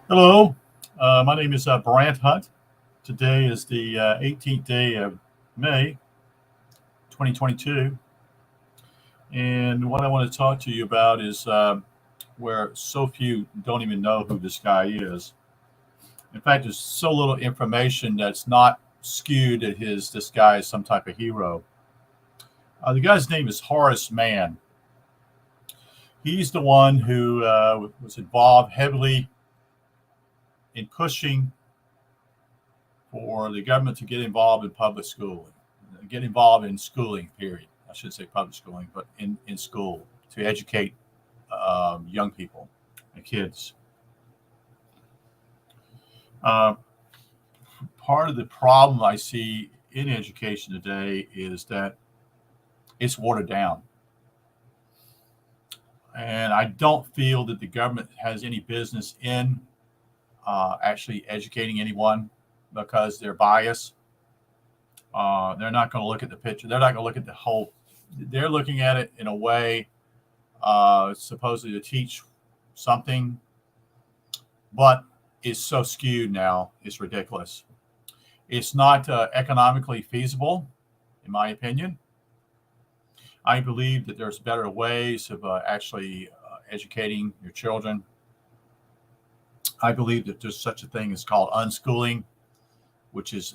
Hello, my name is Brant Hunt. Today is the 18th day of May, 2022. And what I want to talk to you about is where so few don't even know who this guy is. In fact, there's so little information that's not skewed that this guy is some type of hero. The guy's name is Horace Mann. He's the one who was involved heavily in pushing for the government to get involved in public schooling, get involved in schooling, period. I should say public schooling, but in school to educate young people and kids. Uh, Part of the problem I see in education today is that it's watered down. And I don't feel that the government has any business in actually educating anyone because they're biased. They're not going to look at the picture. They're not going to look at the whole. They're looking at it in a way supposedly to teach something, but it's so skewed now. It's ridiculous. It's not economically feasible, in my opinion. I believe that there's better ways of actually educating your children. I believe that there's such a thing as called unschooling, which is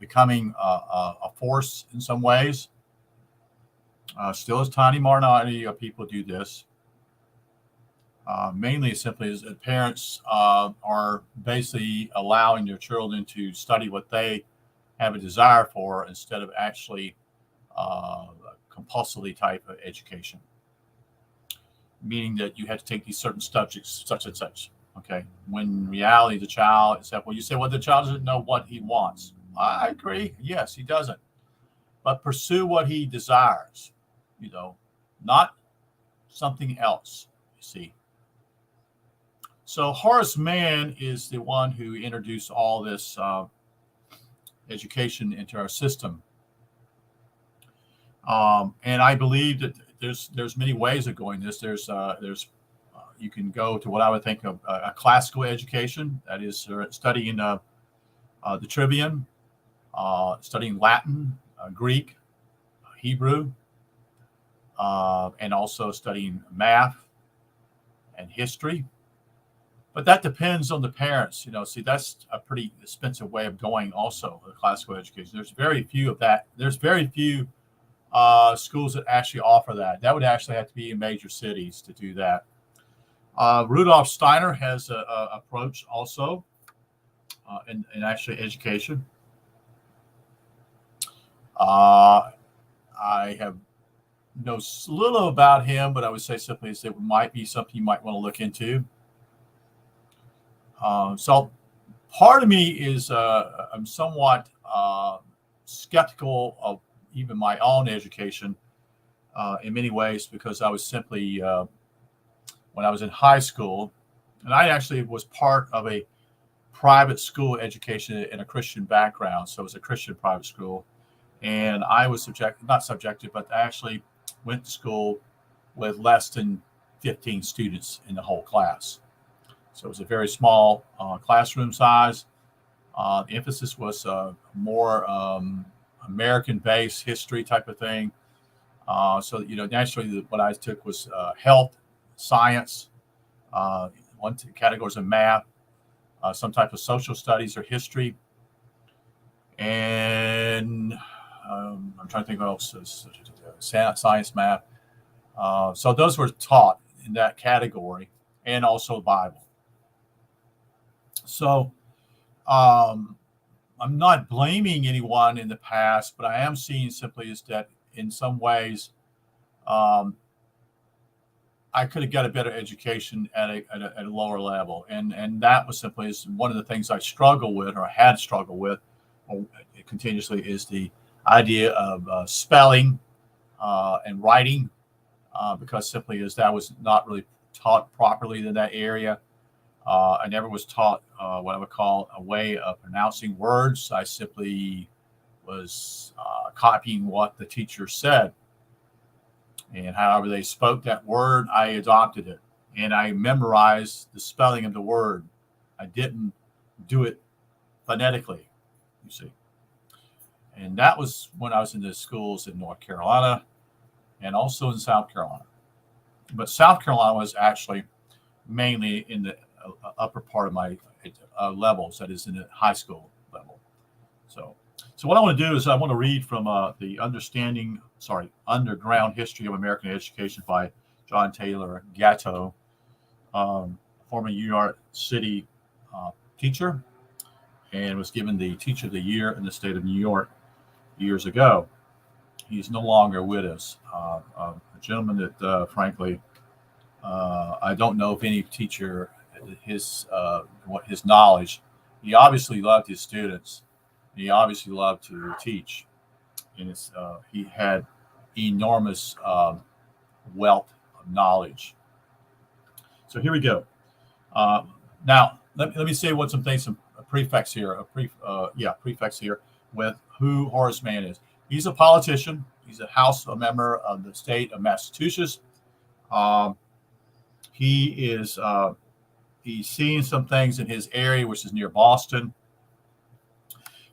becoming a force in some ways. Still, a tiny minority of people do this. Mainly, simply, is that parents are basically allowing their children to study what they have a desire for instead of actually compulsively type of education, meaning that you have to take these certain subjects, such and such. Okay, when in reality the child is that well, you say, well, the child doesn't know what he wants. I agree. Yes, he doesn't. But pursue what he desires. Not something else. You see. So Horace Mann is the one who introduced all this education into our system, and I believe that there's many ways of going this. There's you can go to what I would think of a classical education, that is studying the Trivium, studying Latin, Greek, Hebrew, and also studying math and history. But that depends on the parents. See, that's a pretty expensive way of going also, the classical education. There's very few of that. There's very few schools that actually offer that. That would actually have to be in major cities to do that. Rudolf Steiner has an approach also in actually education. I have know little about him, but I would say simply is it might be something you might want to look into. So part of me is I'm somewhat skeptical of even my own education in many ways because I was simply when I was in high school, and I actually was part of a private school education in a Christian background. So it was a Christian private school. And I was not subjected, but I actually went to school with less than 15 students in the whole class. So it was a very small classroom size. The emphasis was more American-based history type of thing. So, naturally, what I took was health, science, one categories of math, some type of social studies or history, and I'm trying to think what else is science, math. So those were taught in that category, and also the Bible. So I'm not blaming anyone in the past, but I am seeing simply is that in some ways I could have got a better education at a lower level, and that was simply is one of the things I struggle with or had struggled with continuously is the idea of spelling and writing because simply as that was not really taught properly in that area. I never was taught what I would call a way of pronouncing words. I simply was copying what the teacher said. And however they spoke that word, I adopted it. And I memorized the spelling of the word. I didn't do it phonetically, you see. And that was when I was in the schools in North Carolina and also in South Carolina. But South Carolina was actually mainly in the upper part of my levels, that is in the high school level. So what I want to do is I want to read from the Underground History of American Education by John Taylor Gatto, former New York City teacher, and was given the Teacher of the Year in the state of New York years ago. He's no longer with us. A gentleman that, frankly, I don't know if any teacher, his knowledge, he obviously loved his students. He obviously loved to teach, and he had enormous wealth of knowledge. So here we go. Now, let me say some prefix here. Prefix here with who Horace Mann is. He's a politician. He's a House member of the state of Massachusetts. He's seeing some things in his area, which is near Boston.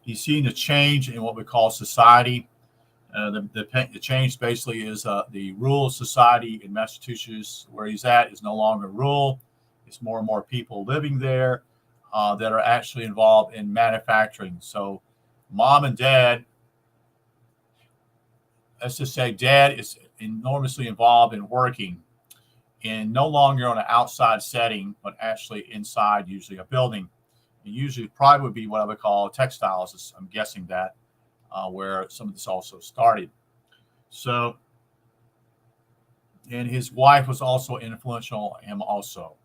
He's seeing a change in what we call society. The change basically is the rural society in Massachusetts, where he's at, is no longer rural. It's more and more people living there that are actually involved in manufacturing. So mom and dad, let's just say dad is enormously involved in working, and no longer on an outside setting, but actually inside usually a building. And usually probably would be what I would call textiles. I'm guessing that where some of this also started. So, and his wife was also influential on him also.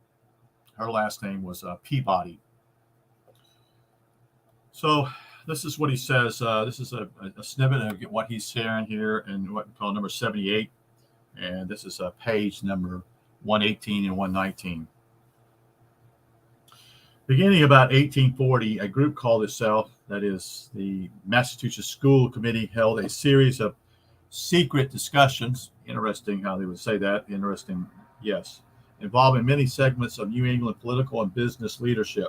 Her last name was Peabody. So this is what he says. This is a snippet of what he's sharing here in what we call number 78. And this is page number 118 and 119. Beginning about 1840, a group called itself, that is the Massachusetts School Committee, held a series of secret discussions. Interesting how they would say that. Interesting, yes. Involving many segments of New England political and business leadership.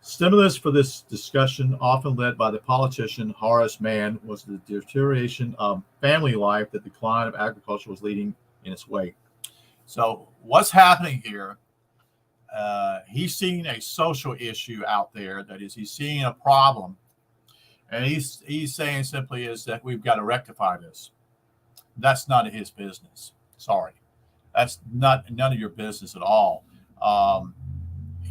Stimulus for this discussion, often led by the politician Horace Mann, was the deterioration of family life that the decline of agriculture was leading in its wake. So what's happening here? He's seeing a social issue out there. That is, he's seeing a problem, and he's saying simply is that we've got to rectify this. That's none of his business. Sorry, that's none of your business at all.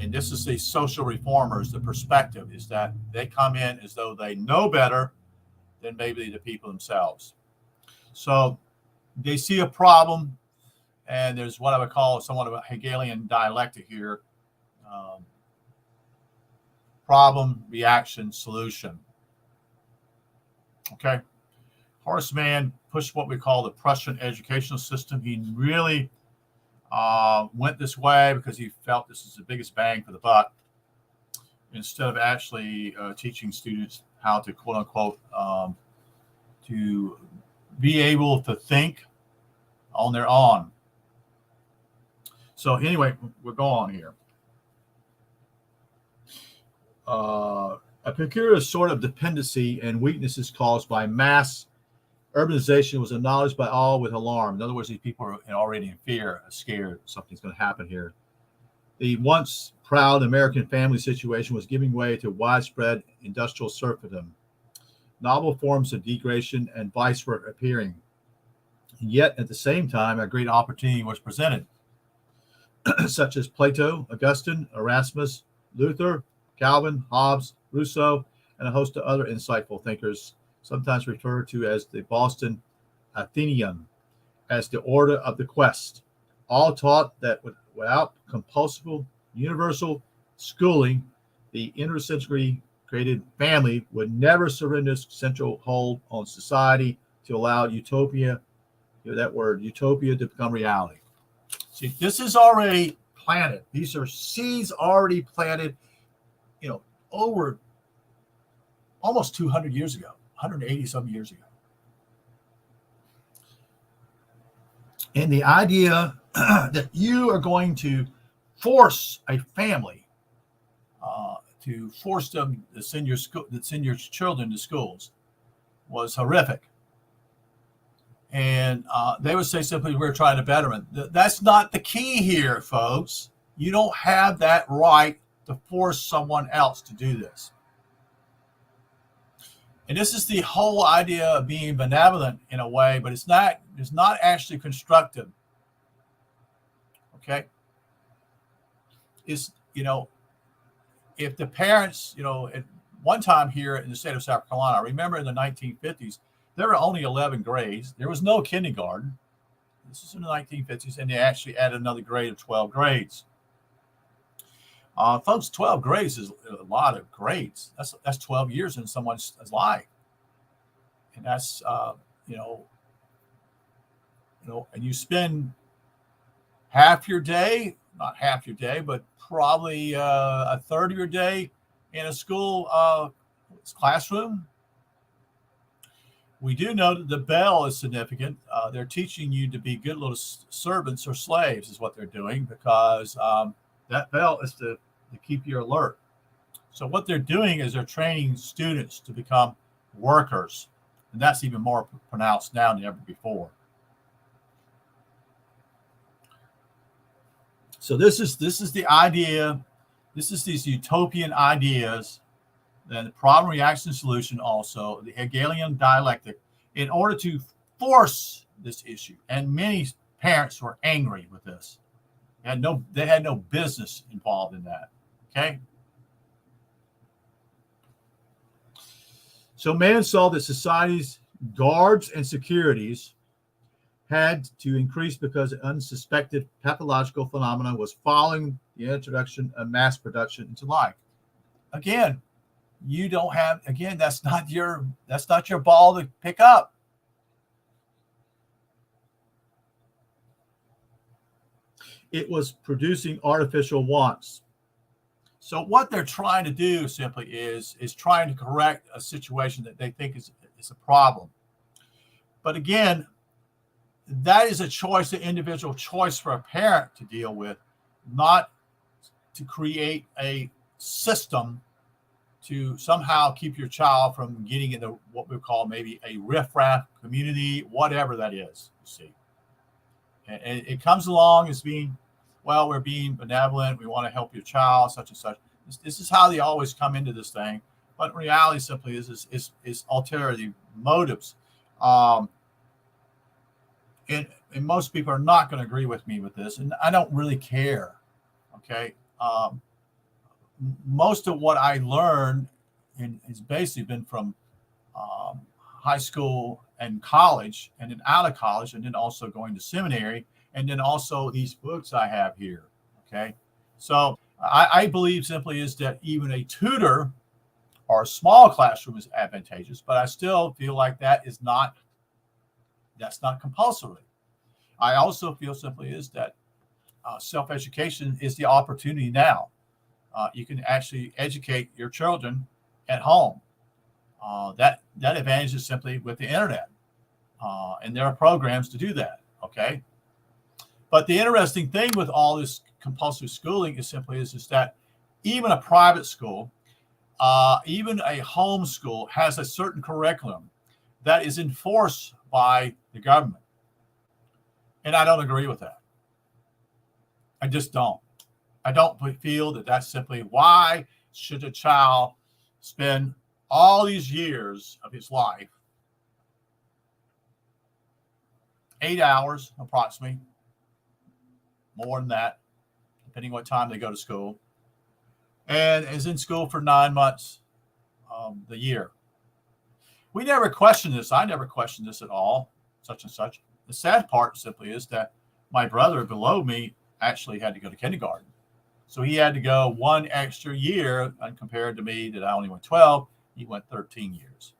And this is the social reformers. The perspective is that they come in as though they know better than maybe the people themselves. So they see a problem. And there's what I would call somewhat of a Hegelian dialectic here. Problem, reaction, solution. Okay. Horace Mann pushed what we call the Prussian educational system. He really went this way because he felt this is the biggest bang for the buck. Instead of actually teaching students how to, quote unquote, to be able to think on their own. So anyway, we'll go on here. A peculiar sort of dependency and weaknesses caused by mass urbanization was acknowledged by all with alarm. In other words, these people are already in fear, scared something's going to happen here. The once proud American family situation was giving way to widespread industrial serfdom. Novel forms of degradation and vice were appearing. And yet, at the same time, a great opportunity was presented. Such as Plato, Augustine, Erasmus, Luther, Calvin, Hobbes, Rousseau, and a host of other insightful thinkers, sometimes referred to as the Boston Athenaeum, as the order of the quest. All taught that without compulsive universal schooling, the intercentrally created family would never surrender its central hold on society to allow utopia, that word, utopia, to become reality. See, this is already planted. These are seeds already planted, over almost 200 years ago, 180 some years ago. And the idea that you are going to force a family to force them to send your children to schools was horrific. And they would say simply, we're trying to better them. That's not the key here, folks. You don't have that right to force someone else to do this. And this is the whole idea of being benevolent in a way, but it's not actually constructive. Okay? It's, if the parents, at one time here in the state of South Carolina, I remember in the 1950s, there were only 11 grades. There was no kindergarten. This is in the 1950s, and they actually added another grade of 12 grades. Folks, 12 grades is a lot of grades. That's 12 years in someone's life, and that's and you spend half your day, not half your day, but probably a third of your day in a school classroom. We do know that the bell is significant. They're teaching you to be good little servants or slaves is what they're doing, because that bell is to keep you alert. So what they're doing is they're training students to become workers. And that's even more pronounced now than ever before. So this is the idea. This is these utopian ideas. Then the problem, reaction, solution also, the Hegelian dialectic, in order to force this issue. And many parents were angry with this. They had no business involved in that. Okay? So Mann saw that society's guards and securities had to increase because an unsuspected pathological phenomenon was following the introduction of mass production into life. Again, that's not your ball to pick up. It was producing artificial wants. So what they're trying to do simply is trying to correct a situation that they think is a problem. But again, that is a choice, an individual choice for a parent to deal with, not to create a system to somehow keep your child from getting into what we call maybe a riffraff community, whatever that is, you see. And it comes along as being, well, we're being benevolent, we want to help your child, such and such. This is how they always come into this thing. But in reality simply is ulterior motives. And most people are not going to agree with me with this, and I don't really care. Okay. Most of what I learned has basically been from high school and college, and then out of college, and then also going to seminary, and then also these books I have here. Okay. So I believe simply is that even a tutor or a small classroom is advantageous, but I still feel like that's not compulsory. I also feel simply is that self-education is the opportunity now. You can actually educate your children at home. That advantage is simply with the internet, and there are programs to do that. Okay, but the interesting thing with all this compulsory schooling is simply is that even a private school, even a home school, has a certain curriculum that is enforced by the government, and I don't agree with that. I just don't. I don't feel that that's simply why should a child spend all these years of his life, 8 hours approximately, more than that, depending what time they go to school, and is in school for 9 months the year. We never questioned this. I never questioned this at all, such and such. The sad part simply is that my brother below me actually had to go to kindergarten. So he had to go 1 extra year, and compared to me that I only went 12, he went 13 years.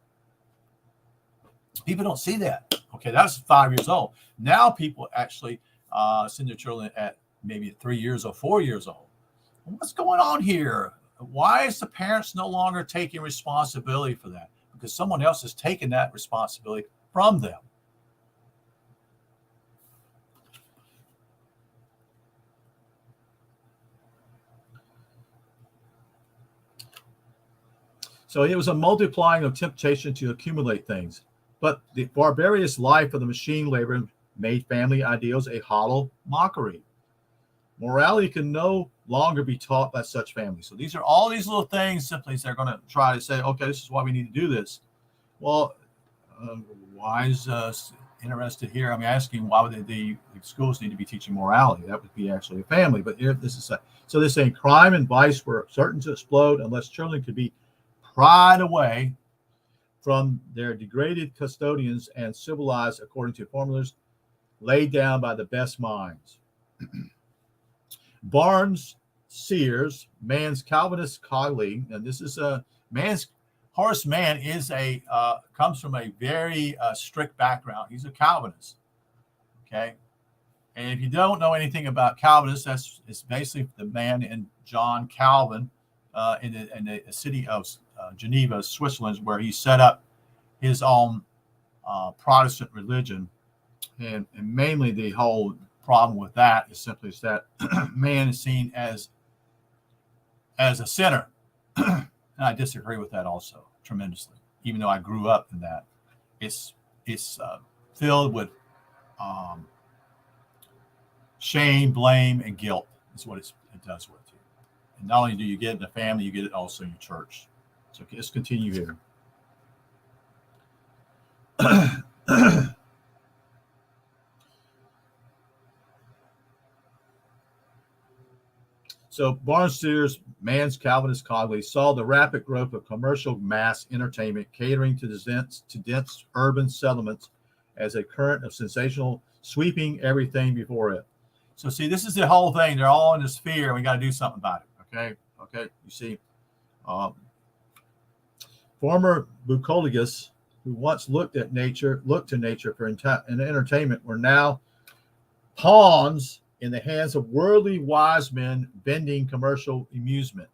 People don't see that. Okay, that was 5 years old. Now people actually send their children at maybe 3 years or 4 years old. What's going on here? Why is the parents no longer taking responsibility for that? Because someone else has taken that responsibility from them. So it was a multiplying of temptation to accumulate things. But the barbarous life of the machine labor made family ideals a hollow mockery. Morality can no longer be taught by such families. So these are all these little things simply they're going to try to say, okay, this is why we need to do this. Well, why is interested here? I'm asking why would the schools need to be teaching morality? That would be actually a family. But here, this is so they're saying crime and vice were certain to explode unless children could be pried away from their degraded custodians and civilized according to formulas laid down by the best minds. Barnes Sears, Mann's Calvinist colleague, and this is Horace Mann is comes from a very strict background. He's a Calvinist, okay. And if you don't know anything about Calvinists, it's basically the man in John Calvin in the city of Geneva, Switzerland, where he set up his own Protestant religion, and mainly the whole problem with that is simply that man is seen as a sinner. And I disagree with that also tremendously, even though I grew up in that. It's filled with shame, blame, and guilt is what it does with you. And not only do you get it in the family, you get it also in your church. So let's continue here. So Barnes Sears, Mann's Calvinist colleague, saw the rapid growth of commercial mass entertainment catering to dense urban settlements as a current of sensational sweeping everything before it. So see, this is the whole thing. They're all in this fear, and we got to do something about it. Okay. You see, former bucolists who once looked to nature for entertainment were now pawns in the hands of worldly wise men vending commercial amusement.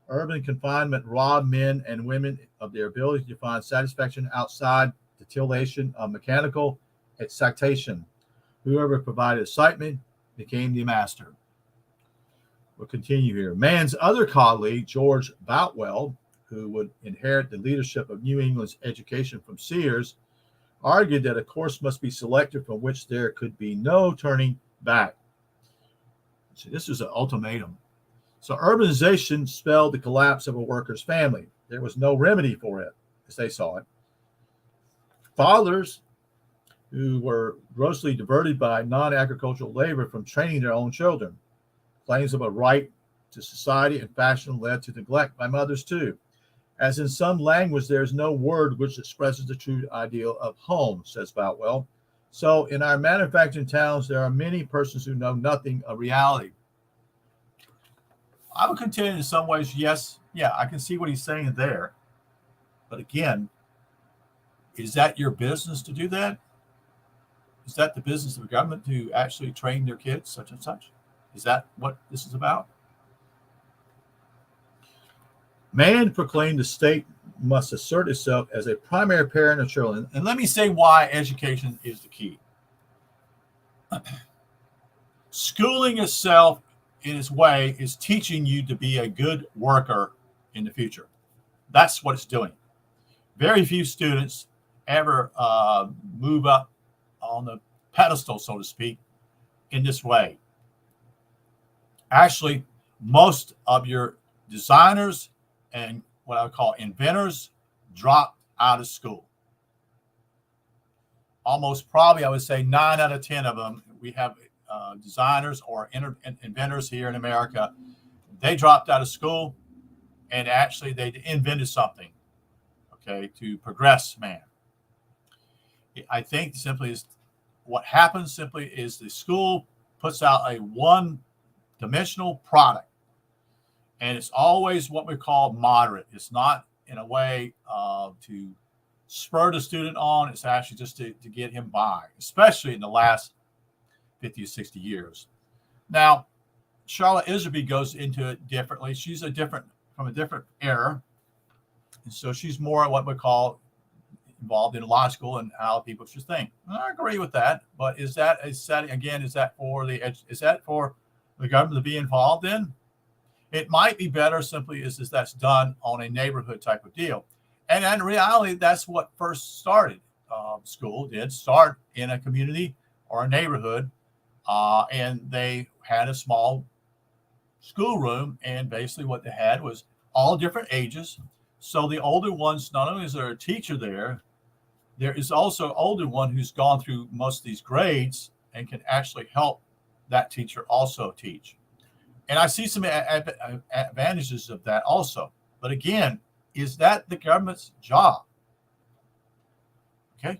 Urban confinement robbed men and women of their ability to find satisfaction outside the titillation of mechanical excitation. Whoever provided excitement became the master. We'll continue here. Mann's other colleague, George Boutwell, who would inherit the leadership of New England's education from Sears, argued that a course must be selected from which there could be no turning back. See, this was an ultimatum. So urbanization spelled the collapse of a worker's family. There was no remedy for it, as they saw it. Fathers who were grossly diverted by non-agricultural labor from training their own children. Claims of a right to society and fashion led to neglect by mothers too. As in some language, there is no word which expresses the true ideal of home, says Boutwell. So in our manufacturing towns, there are many persons who know nothing of reality. I would contend in some ways, yes, I can see what he's saying there. But again, is that your business to do that? Is that the business of the government to actually train their kids such and such? Is that what this is about? Mann proclaimed the state must assert itself as a primary parent of children. And let me say why education is the key. Schooling itself, in its way, is teaching you to be a good worker in the future. That's what it's doing. Very few students ever move up on the pedestal, so to speak, in this way. Actually, most of your designers and what I would call inventors dropped out of school. Almost probably, I would say 9 out of 10 of them, we have designers or inventors here in America. They dropped out of school and actually they invented something, okay, to progress man. I think simply is what happens simply is the school puts out a one-dimensional product. And it's always what we call moderate. It's not in a way to spur the student on. It's actually just to get him by, especially in the last 50 or 60 years. Now, Charlotte Iserby goes into it differently. She's from a different era. And so she's more what we call involved in logical and how people should think. And I agree with that. But is that for the government to be involved in? It might be better simply is that's done on a neighborhood type of deal. And in reality, that's what first started. School did start in a community or a neighborhood, and they had a small schoolroom, and basically what they had was all different ages. So the older ones, not only is there a teacher there is also an older one who's gone through most of these grades and can actually help that teacher also teach. And I see some advantages of that also. But again, is that the government's job? Okay.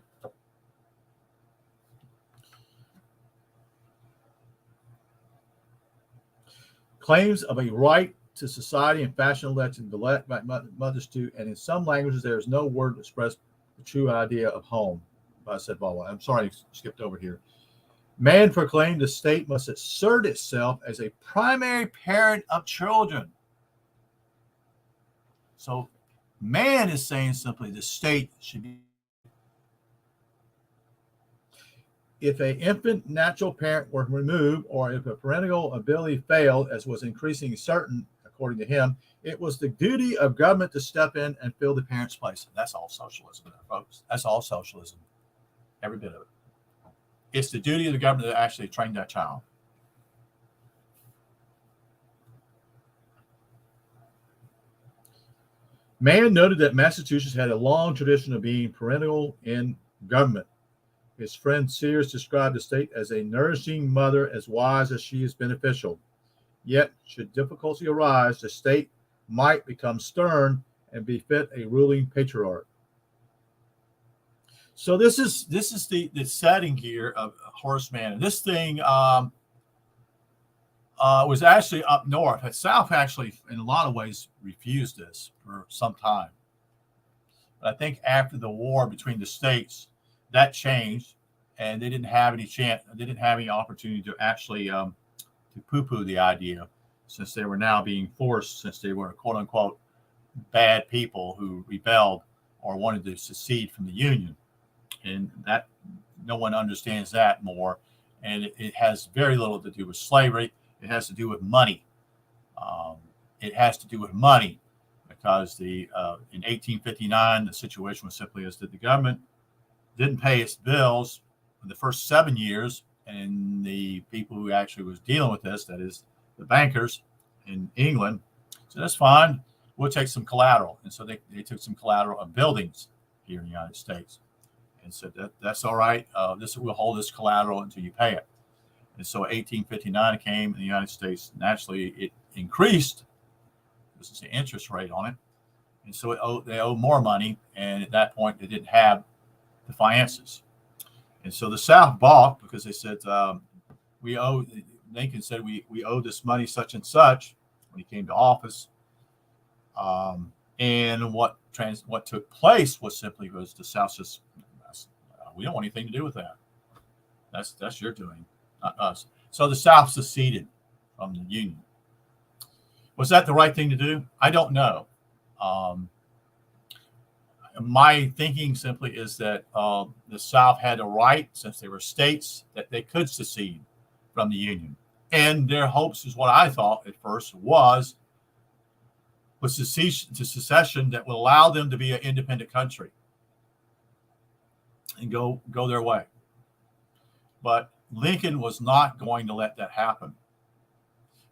Claims of a right to society and fashion elected by mothers too, and in some languages there is no word to express the true idea of home. I said, well, I'm sorry, I skipped over here. Man proclaimed the state must assert itself as a primary parent of children. So man is saying simply the state should be. If an infant natural parent were removed, or if a parental ability failed, as was increasingly certain, according to him, it was the duty of government to step in and fill the parent's place. That's all socialism, folks. That's all socialism. Every bit of it. It's the duty of the government to actually train that child. Mann noted that Massachusetts had a long tradition of being parental in government. His friend Sears described the state as a nourishing mother as wise as she is beneficial. Yet, should difficulty arise, the state might become stern and befit a ruling patriarch. So this is the setting here of Horace Mann. This thing was actually up north. The South actually, in a lot of ways, refused this for some time. But I think after the war between the states, that changed, and they didn't have any chance. They didn't have any opportunity to actually to poo-poo the idea, since they were now being forced, since they were quote unquote bad people who rebelled or wanted to secede from the Union. And that no one understands that more. And it has very little to do with slavery. It has to do with money. It has to do with money because in 1859, the situation was simply as that the government didn't pay its bills for the first 7 years, and the people who actually was dealing with this, that is the bankers in England, said, that's fine, we'll take some collateral. And so they took some collateral of buildings here in the United States and said, that's all right, we'll hold this collateral until you pay it. And so 1859 came in the United States. Naturally, it increased. This is the interest rate on it. And so they owed more money. And at that point, they didn't have the finances. And so the South balked because they said, Lincoln said, we owe this money such and such when he came to office. And what took place was simply was the South says, we don't want anything to do with that. That's your doing, not us. So the South seceded from the Union. Was that the right thing to do? I don't know. My thinking simply is that the South had a right, since they were states, that they could secede from the Union. And their hopes is what I thought at first was secession that would allow them to be an independent country and go their way. But Lincoln was not going to let that happen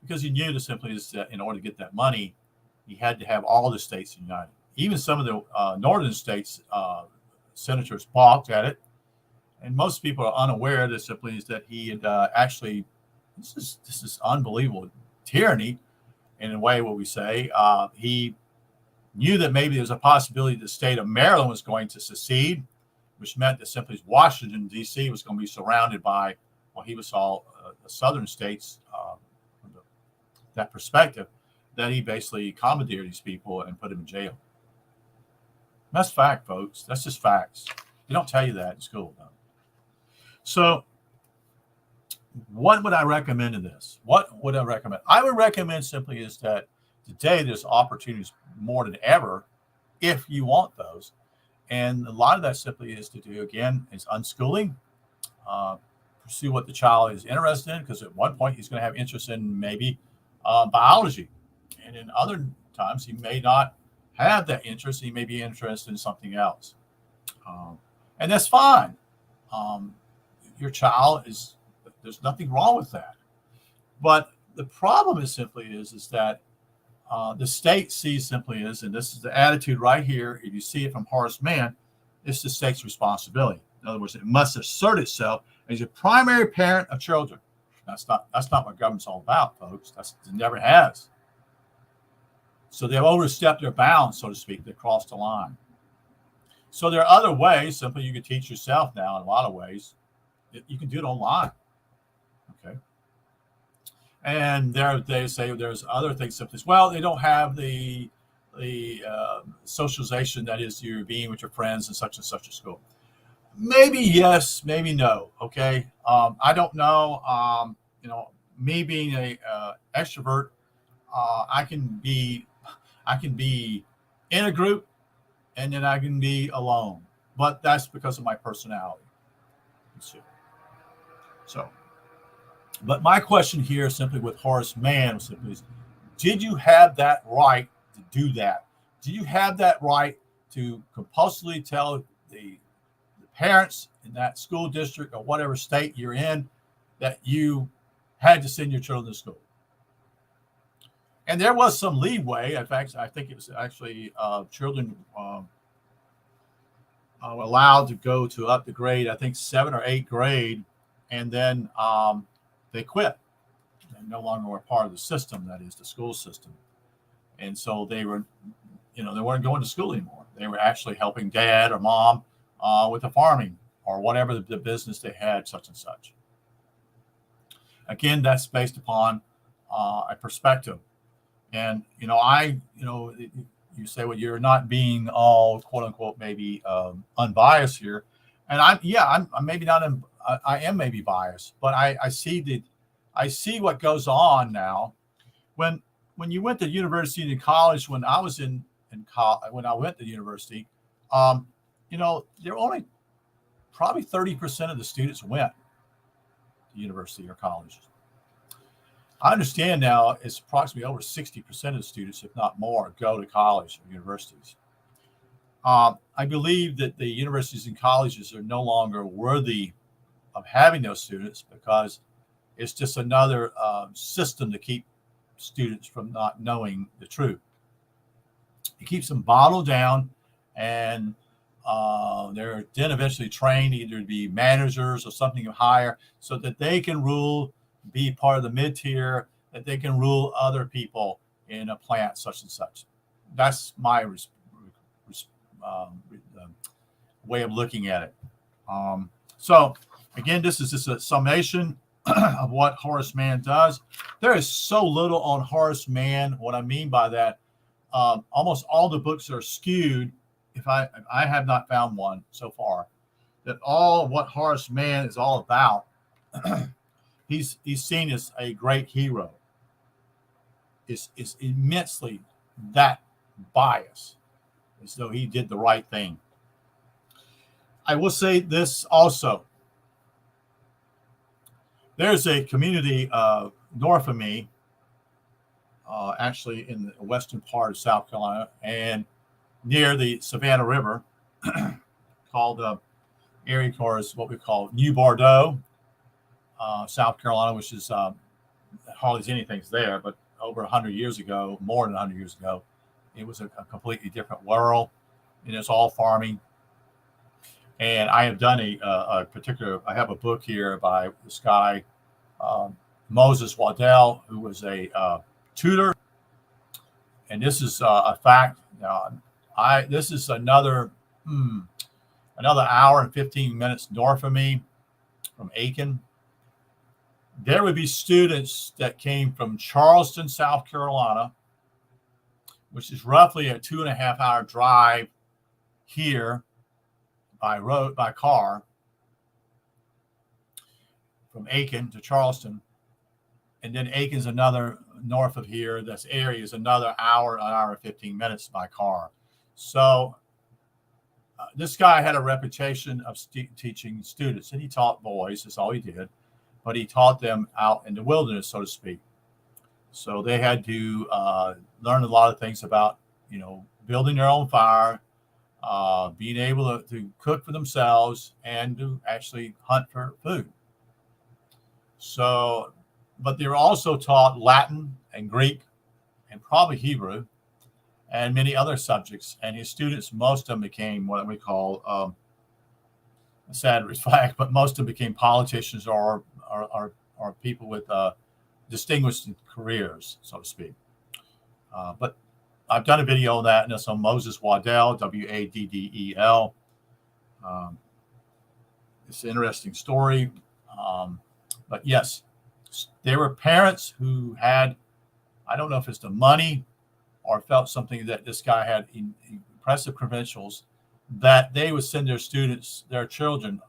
because he knew that simply is that in order to get that money, he had to have all the states united. Even some of the northern states, senators balked at it. And most people are unaware that simply is that he had actually, this is unbelievable tyranny in a way, what we say. He knew that maybe there was a possibility the state of Maryland was going to secede, which meant that simply Washington, D.C. was going to be surrounded by, well, he saw the southern states from that perspective, that he basically commandeered these people and put them in jail. That's fact, folks. That's just facts. They don't tell you that in school, though. So what would I recommend in this? What would I recommend? I would recommend simply is that today there's opportunities more than ever if you want those. And a lot of that simply is to do, again, is unschooling, pursue what the child is interested in, because at one point he's going to have interest in maybe biology. And in other times, he may not have that interest. He may be interested in something else. Um, and that's fine. Um, your child is, there's nothing wrong with that. But the problem is that the state sees simply is, and this is the attitude right here. If you see it from Horace Mann, it's the state's responsibility. In other words, it must assert itself as a primary parent of children. That's not what government's all about, folks. It never has. So they've overstepped their bounds, so to speak. They crossed the line. So there are other ways. Simply, you can teach yourself now in a lot of ways. You can do it online. Okay. And they say there's other things simply as well. They don't have the socialization that is you're being with your friends in such and such a school. Maybe yes, maybe no. Okay. I don't know. Me being a extrovert, I can be in a group, and then I can be alone. But that's because of my personality. So, but my question here simply with Horace Mann simply is, did you have that right to do that? Do you have that right to compulsively tell the parents in that school district or whatever state you're in that you had to send your children to school? And there was some leeway. In fact, I think it was actually children allowed to go to up to grade, I think 7th or 8th grade, and then they quit. They no longer were part of the system, that is the school system. And so they were, they weren't going to school anymore. They were actually helping dad or mom with the farming or whatever the business they had, such and such. Again, that's based upon a perspective. And, you say, well, you're not being all quote unquote, maybe unbiased here. And I'm maybe not, I am maybe biased, but I see what goes on now. When you went to university and college, when I was when I went to university, there were only probably 30% of the students went to university or college. I understand now it's approximately over 60% of the students, if not more, go to college or universities. I believe that the universities and colleges are no longer worthy of having those students because it's just another system to keep students from not knowing the truth. It keeps them bottled down, and they're then eventually trained either to be managers or something higher so that they can be part of the mid-tier, that they can rule other people in a plant such and such. That's my way of looking at it. So again, this is just a summation of what Horace Mann does. There is so little on Horace Mann. What I mean by that, almost all the books are skewed. If I have not found one so far, that all what Horace Mann is all about. He's seen as a great hero. Is immensely that bias, as though he did the right thing. I will say this also. There's a community north of me, actually in the western part of South Carolina and near the Savannah River, called area is what we call New Bordeaux, South Carolina, which is hardly anything's there, but over 100 years ago, more than 100 years ago, it was a completely different world, and it's all farming. And I have done I have a book here by this guy, Moses Waddell, who was a tutor. And this is a fact. This is another hour and 15 minutes north of me from Aiken. There would be students that came from Charleston, South Carolina, which is roughly a 2.5-hour drive here by car from Aiken to Charleston. And then Aiken's another north of here. This area is another hour and 15 minutes by car. So this guy had a reputation of teaching students, and he taught boys. That's all he did. But he taught them out in the wilderness, so to speak. So they had to learn a lot of things about, building their own fire, being able to cook for themselves, and to actually hunt for food. So, but they were also taught Latin and Greek and probably Hebrew and many other subjects. And his students, most of them became what we call a sad fact, but most of them became politicians or people with distinguished careers, so to speak. But I've done a video on that, and it's on Moses Waddell, Waddel. It's an interesting story. But yes, there were parents who had, I don't know if it's the money or felt something that this guy had impressive credentials, that they would send their students, their children,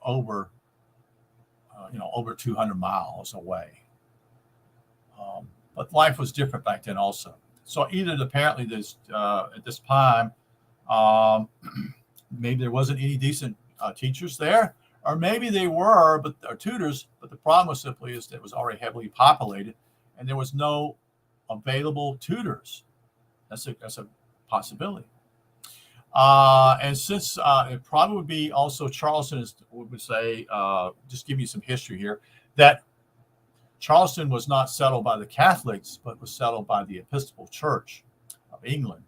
over 200 miles away. But life was different back then also. So either apparently at this time, maybe there wasn't any decent teachers there, or maybe they were, or tutors. But the problem was simply is that it was already heavily populated, and there was no available tutors. That's a possibility. And since it probably would be also Charleston would say, just give you some history here, that Charleston was not settled by the Catholics, but was settled by the Episcopal Church of England.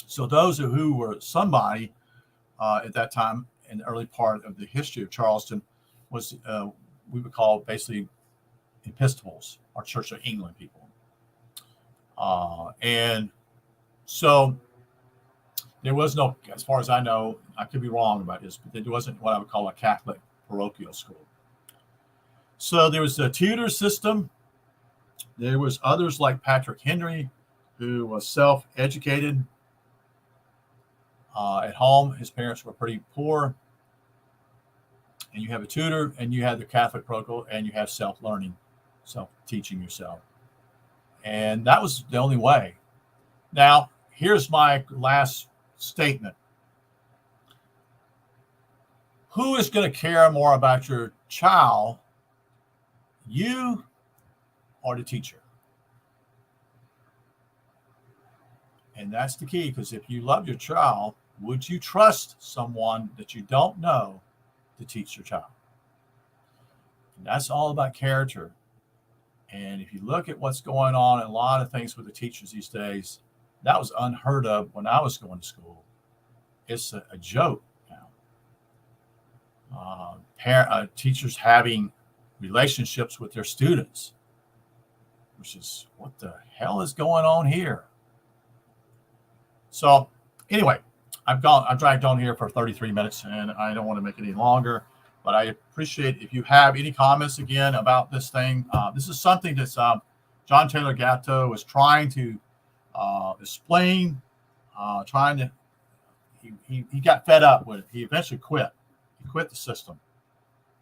So those who were somebody at that time in the early part of the history of Charleston was we would call basically Episcopals or Church of England people. And so there was no, as far as I know, I could be wrong about this, but there wasn't what I would call a Catholic parochial school. So there was a tutor system. There was others like Patrick Henry, who was self-educated at home. His parents were pretty poor. And you have a tutor, and you have the Catholic parochial, and you have self-learning, self-teaching yourself. And that was the only way. Now, here's my last statement. Who is going to care more about your child, you or the teacher? And that's the key, because if you love your child, would you trust someone that you don't know to teach your child? And that's all about character. And if you look at what's going on, a lot of things with the teachers these days, that was unheard of when I was going to school. It's a joke now. Teachers having relationships with their students, which is what the hell is going on here? So anyway, I've dragged on here for 33 minutes, and I don't want to make it any longer, but I appreciate if you have any comments again about this thing. This is something that John Taylor Gatto was trying to explain, he got fed up with it. He eventually quit. He quit the system.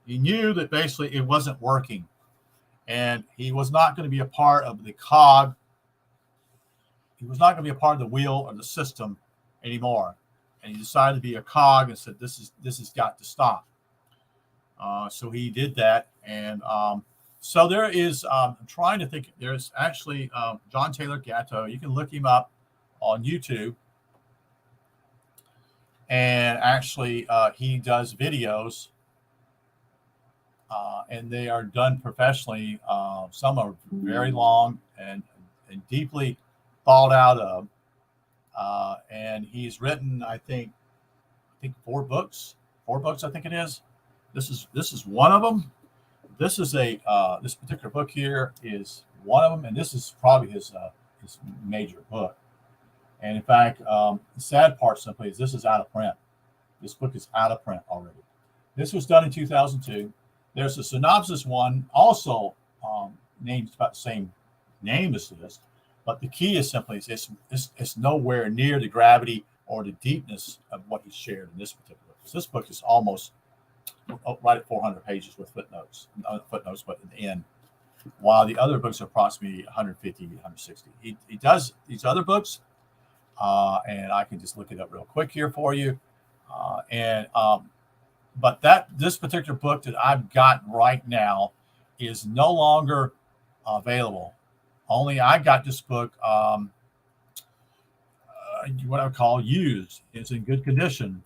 He knew that basically it wasn't working, and he was not going to be a part of the cog. He was not going to be a part of the wheel or the system anymore. And he decided to be a cog and said, this has got to stop. So he did that. And so there is, I'm trying to think, there's actually John Taylor Gatto. You can look him up on YouTube. And actually, he does videos, and they are done professionally. Some are very long and deeply thought out of. And he's written, I think 4 books. 4 books, I think it is. This is one of them. This is this particular book here is one of them, and this is probably his major book. And in fact, the sad part simply is this is out of print. This book is out of print already. This was done in 2002. There's a synopsis one also named about the same name as this, but the key is simply it's nowhere near the gravity or the deepness of what he shared in this particular book. So this book is almost right at 400 pages with footnotes, but in the end, while the other books are approximately 150, 160. He does these other books, and I can just look it up real quick here for you. But this particular book that I've got right now is no longer available Only I got this book, what I would call used. It's in good condition.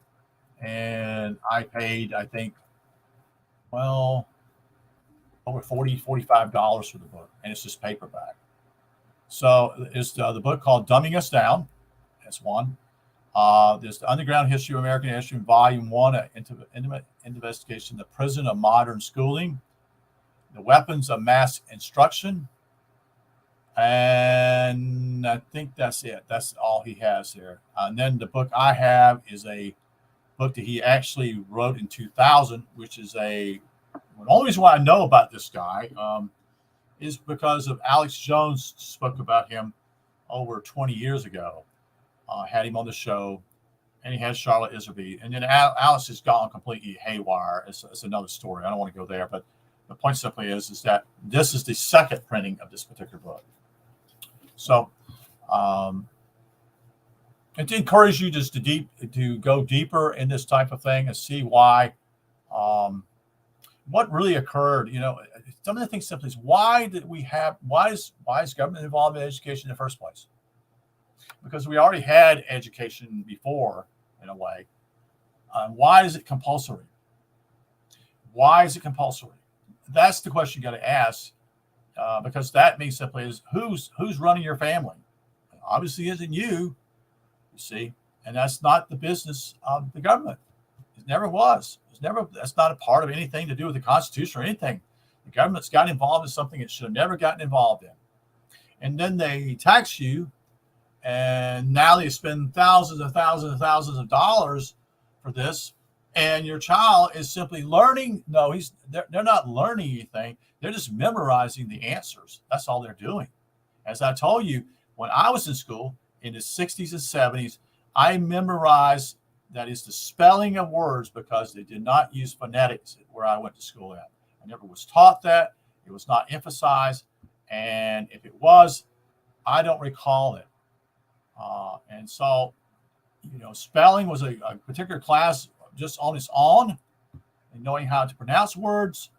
And I paid, I think, well, over $45 for the book. And it's just paperback. So it's the book called Dumbing Us Down. That's one. There's the Underground History of American History, Volume 1, Intimate Investigation, The Prison of Modern Schooling, The Weapons of Mass Instruction. And I think that's it. That's all he has there. And then the book I have is a book that he actually wrote in 2000, which is the only reason why I know about this guy is because of Alex Jones spoke about him over 20 years ago. Had him on the show, and he had Charlotte Iserby. And then Alice has gone completely haywire. It's another story. I don't want to go there, but the point simply is that this is the second printing of this particular book. So, and to encourage you just to go deeper in this type of thing and see why, what really occurred. Some of the things simply is why is government involved in education in the first place? Because we already had education before, in a way. Why is it compulsory? Why is it compulsory? That's the question you got to ask, because that means simply is who's running your family. Obviously, isn't you see, and that's not the business of the government. It never was. That's not a part of anything to do with the Constitution or anything. The government's got involved in something it should have never gotten involved in, and then they tax you. And now they spend thousands and thousands and thousands of dollars for this, and your child is simply learning. No, they're not learning anything. They're just memorizing the answers. That's all they're doing. As I told you, when I was in school in the 60s and 70s, I memorized, that is the spelling of words, because they did not use phonetics where I went to school at. I never was taught that. It was not emphasized. And if it was, I don't recall it. And so, spelling was a particular class just on its own, and knowing how to pronounce words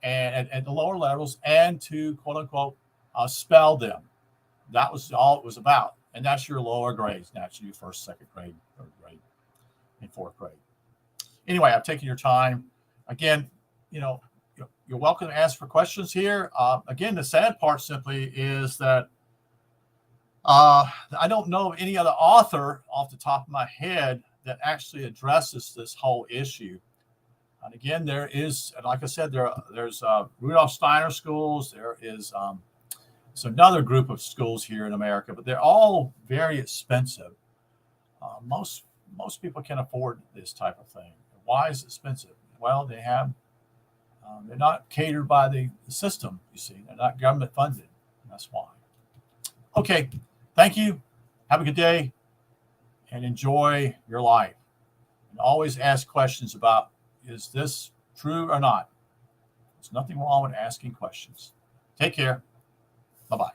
and at the lower levels, and to quote unquote spell them. That was all it was about. And that's your lower grades. That's your first, second grade, third grade, and fourth grade. Anyway, I've taken your time. Again, you're welcome to ask for questions here. Again, the sad part simply is that I don't know of any other author off the top of my head that actually addresses this whole issue. And again, there is, like I said, there's Rudolf Steiner schools. There is it's another group of schools here in America, but they're all very expensive. Most people can afford this type of thing. Why is it expensive? Well, they're not catered by the system. You see, they're not government funded. That's why. Okay. Thank you. Have a good day and enjoy your life. And always ask questions about, is this true or not? There's nothing wrong with asking questions. Take care. Bye-bye.